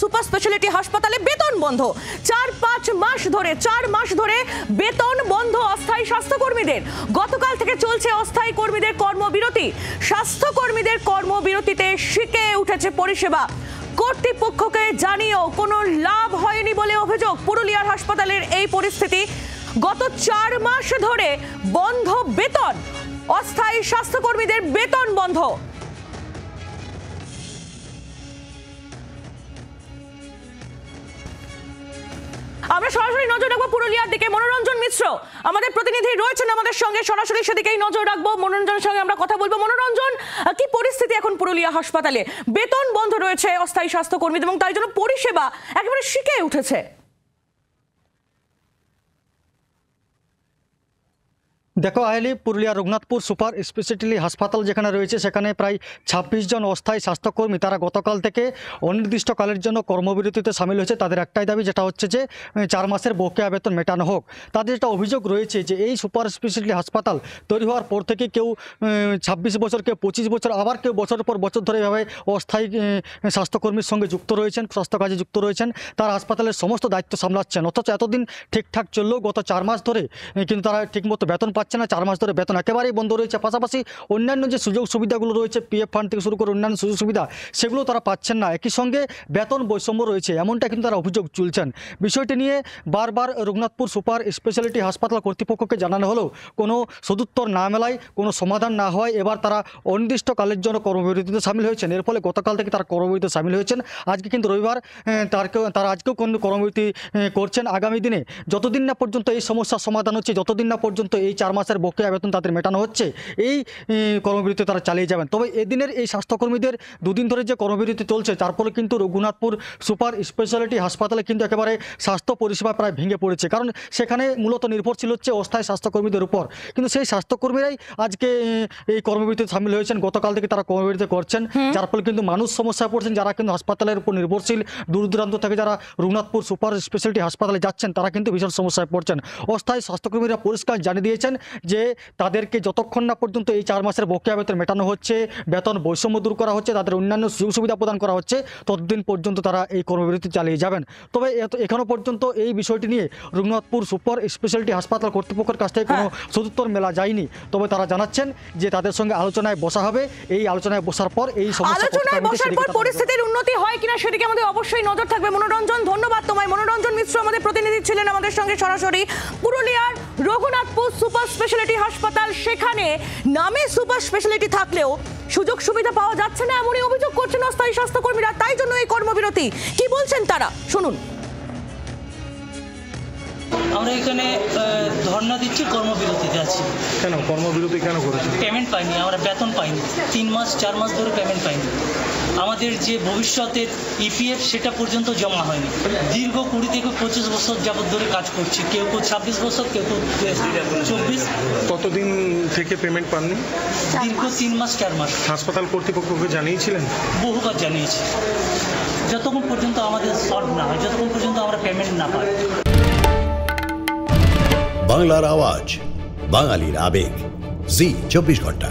Super speciality হাসপাতালে বেতন বন্ধ। 4 মাস ধরে বেতন বন্ধ অস্থায়ী স্বাস্থ্যকর্মীদের। গতকাল থেকে চলছে অস্থায়ী কর্মীদের কর্মবিরতি। স্বাস্থ্যকর্মীদের কর্মবিরতিতে শিকে উঠেছে পরিষেবা। কর্তৃপক্ষকে জানিয়েও কোনো লাভ হয়নি বলে অভিযোগ। পুরুলিয়ার হাসপাতালের এই পরিস্থিতি। গত 4 মাস ধরে বন্ধ বেতন, অস্থায়ী স্বাস্থ্যকর্মীদের বেতন বন্ধ। আমরা সরাসরি নজর রাখবো পুরুলিয়ার দিকে। মনোরঞ্জন মিশ্র আমাদের প্রতিনিধি রয়েছেন আমাদের সঙ্গে, সরাসরি সেদিকেই নজর রাখবো। মনোরঞ্জনের সঙ্গে আমরা কথা বলবো। মনোরঞ্জন, কি পরিস্থিতি এখন পুরুলিয়া হাসপাতালে? বেতন বন্ধ রয়েছে অস্থায়ী স্বাস্থ্যকর্মীদের এবং তাই জন্য পরিষেবা একেবারে শিকে উঠেছে। দেখো আহলি, পুরুলিয়া রঘুনাথপুর সুপার স্পেশালিটি হাসপাতাল যেখানে রয়েছে সেখানে প্রায় 26 জন অস্থায়ী স্বাস্থ্যকর্মী তারা গতকাল থেকে অনির্দিষ্টকালের জন্য কর্মবিরতিতে সামিল হয়েছে। তাদের একটাই দাবি, যেটা হচ্ছে যে 4 মাসের বকেয়া বেতন মেটানো হোক। তাদের যেটা অভিযোগ রয়েছে যে এই সুপার স্পেশালিটি হাসপাতাল তৈরি হওয়ার পর থেকে কেউ 26 বছর, কেউ 25 বছর, আবার কেউ বছরের পর বছর ধরে এভাবে অস্থায়ী স্বাস্থ্যকর্মীর সঙ্গে যুক্ত রয়েছেন, স্বাস্থ্য কাজে যুক্ত রয়েছেন। তারা হাসপাতালের সমস্ত দায়িত্ব সামলাচ্ছেন, অথচ এতদিন ঠিকঠাক চললেও গত 4 মাস ধরে কিন্তু তারা ঠিকমতো বেতন পাচ্ছে না। 4 মাস ধরে বেতন একেবারেই বন্ধ রয়েছে। পাশাপাশি অন্যান্য যে সুযোগ সুবিধাগুলো রয়েছে, পিএফ ফান্ড থেকে শুরু করে অন্যান্য সুযোগ সুবিধা, সেগুলো তারা পাচ্ছেন না। একই সঙ্গে বেতন বৈষম্য রয়েছে, এমনটা কিন্তু তারা অভিযোগ তুলছেন। বিষয়টি নিয়ে বারবার রঘুনাথপুর সুপার স্পেশালিটি হাসপাতাল কর্তৃপক্ষকে জানানো হলেও কোনো সদুত্তর না মেলায়, কোনো সমাধান না হয় এবার তারা অনির্দিষ্টকালের জন্য কর্মবিরতিতে সামিল হয়েছেন। এর ফলে গতকাল থেকে তারা কর্মবিরতিতে সামিল হয়েছেন। আজকে কিন্তু রবিবার, তারা আজকেও কোনো কর্মবিরতি করছেন। আগামী দিনে যতদিন না পর্যন্ত এই সমস্যার সমাধান হচ্ছে, যতদিন না পর্যন্ত এই 4 মাসের বকেয়া বেতন তাদের মেটানো হচ্ছে, এই কর্মবিরতি তারা চালিয়ে যাবেন। তবে এদিনের এই স্বাস্থ্যকর্মীদের দুদিন ধরে যে কর্মবিরতি চলছে তার ফলে কিন্তু রঘুনাথপুর সুপার স্পেশালিটি হাসপাতালে কিন্তু একেবারে স্বাস্থ্য পরিষেবা প্রায় ভেঙে পড়েছে। কারণ সেখানে মূলত নির্ভরশীল হচ্ছে অস্থায়ী স্বাস্থ্যকর্মীদের উপর। কিন্তু সেই স্বাস্থ্যকর্মীরাই আজকে এই কর্মবিরতিতে সামিল হয়েছেন। গতকাল থেকে তারা কর্মবিরতি করছেন, যার ফলে কিন্তু মানুষ সমস্যায় পড়ছেন। যারা কিন্তু হাসপাতালের উপর নির্ভরশীল, দূর দূরান্ত থেকে যারা রঘুনাথপুর সুপার স্পেশালিটি হাসপাতালে যাচ্ছেন তারা কিন্তু ভীষণ সমস্যায় পড়ছেন। অস্থায়ী স্বাস্থ্যকর্মীরা পরিষ্কার জানিয়ে দিয়েছেন যে তাদেরকে যতক্ষণ না পর্যন্ত এই 4 মাসের বকেয়া বেতন মেটানো হচ্ছে, বেতন বৈষম্য দূর করা হচ্ছে, তাদের অন্যান্য সুযোগ সুবিধা প্রদান করা হচ্ছে, ততদিন পর্যন্ত তারা এই কর্মবিরতি চালিয়ে যাবেন। তবে এখনো পর্যন্ত এই বিষয়টি নিয়ে রঘুনাথপুর সুপার স্পেশালিটি হাসপাতাল কর্তৃপক্ষের কাছ থেকে কোনো সদুত্তর মেলা যায়নি। তবে তারা জানাচ্ছেন যে তাদের সঙ্গে আলোচনায় বসা হবে। এই আলোচনায় বসার পর এই পরিস্থিতির উন্নতি হয় কিনা সেদিকে আমাদের অবশ্যই নজর থাকবে। মনোরঞ্জন, ধন্যবাদ তোমায়। মনোরঞ্জন মিশ্র আমাদের প্রতিনিধি ছিলেন আমাদের সঙ্গে সরাসরি। পুরুলিয়ার রঘুনাথপুর সুপার স্পেশালিটি হাসপাতাল, সেখানে নামে সুপার স্পেশালিটি থাকলেও সুযোগ সুবিধা পাওয়া যাচ্ছে না, এমনই অভিযোগ করছেন অস্থায়ী স্বাস্থ্যকর্মীরা। তাই জন্য এই কর্মবিরতি। কি বলছেন তারা, শুনুন। আমরা এখানে ধর্ণা দিচ্ছি, কর্মবিরতিতে আছি। কেন কর্মবিরতি কেন করেছে? পেমেন্ট পাইনি, আমরা বেতন পাইনি। 3 মাস 4 মাস ধরে পেমেন্ট পাইনি। আমাদের যে ভবিষ্যতের ইপিএফ সেটা পর্যন্ত জমা হয়নি। দীর্ঘ 20 থেকে 25 বছর যাবত ধরে কাজ করছি। কেউ 26 বছর, কেউ 24। কতদিন থেকে পেমেন্ট পাননি? দীর্ঘ 3 মাস 4 মাস। হাসপাতাল কর্তৃপক্ষকে জানিয়েছিলেন? বহুবার জানিয়েছি। যতক্ষণ পর্যন্ত আমাদের সলভ না হয়, যতক্ষণ পর্যন্ত আমরা পেমেন্ট না পাই। বাংলার আওয়াজ, বাঙালির আবেগ, জি 24 ঘন্টা।